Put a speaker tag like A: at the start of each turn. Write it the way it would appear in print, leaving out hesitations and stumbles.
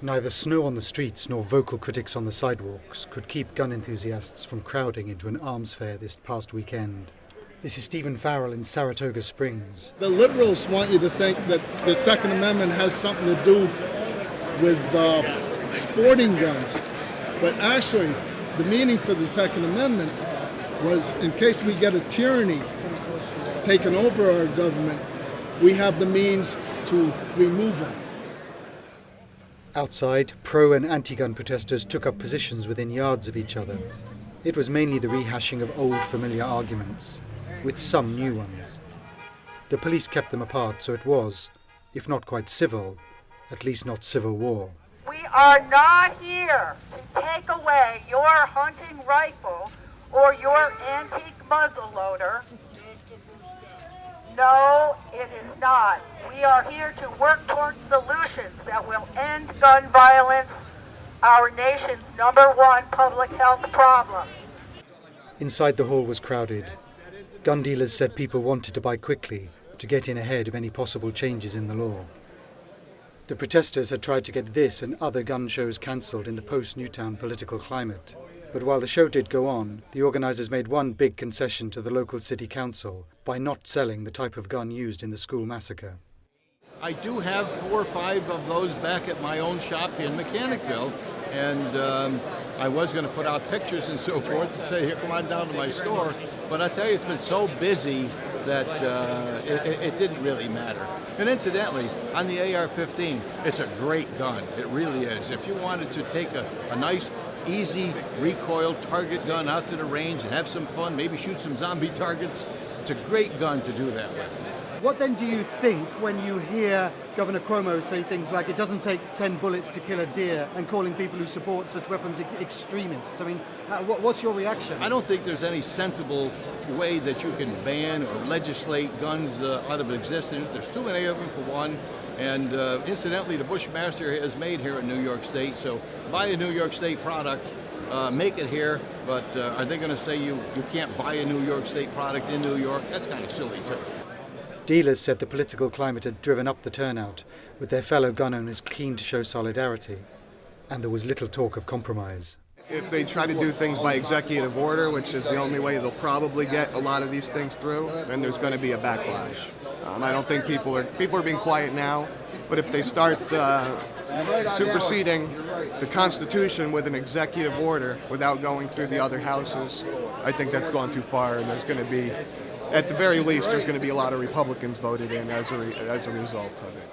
A: Neither snow on the streets nor vocal critics on the sidewalks could keep gun enthusiasts from crowding into an arms fair this past weekend. This is Stephen Farrell in Saratoga Springs.
B: The liberals want you to think that the Second Amendment has something to do with sporting guns. But actually, the meaning for the Second Amendment was in case we get a tyranny taken over our government, we have the means to remove them.
A: Outside, pro- and anti-gun protesters took up positions within yards of each other. It was mainly the rehashing of old familiar arguments, with some new ones. The police kept them apart, so it was, if not quite civil, at least not civil war.
C: We are not here to take away your hunting rifle or your antique muzzleloader. No, it is not. We are here to work towards solutions that will end gun violence, our nation's #1 public health problem.
A: Inside the hall was crowded. Gun dealers said people wanted to buy quickly to get in ahead of any possible changes in the law. The protesters had tried to get this and other gun shows cancelled in the post-Newtown political climate. But while the show did go on, the organisers made one big concession to the local city council by not selling the type of gun used in the school massacre.
D: I do have 4 or 5 of those back at my own shop in Mechanicville, and I was going to put out pictures and so forth and say, here, come on down to my store. But I tell you, it's been so busy that it didn't really matter. And incidentally, on the AR-15, it's a great gun. It really is. If you wanted to take a nice, easy recoil target gun out to the range and have some fun, maybe shoot some zombie targets, it's a great gun to do that with.
E: What then do you think when you hear Governor Cuomo say things like it doesn't take 10 bullets to kill a deer and calling people who support such weapons extremists? I mean, what's your reaction?
D: I don't think there's any sensible way that you can ban or legislate guns out of existence. There's too many of them for one. And incidentally, the Bushmaster is made here in New York State, so buy a New York State product, make it here, but are they going to say you can't buy a New York State product in New York? That's kind of silly too.
A: Dealers said the political climate had driven up the turnout, with their fellow gun owners keen to show solidarity, and there was little talk of compromise.
F: If they try to do things by executive order, which is the only way they'll probably get a lot of these things through, then there's going to be a backlash. I don't think people are being quiet now, but if they start superseding the Constitution with an executive order without going through the other houses, I think that's gone too far, and there's going to be, at the very least, there's going to be a lot of Republicans voted in as a result of it.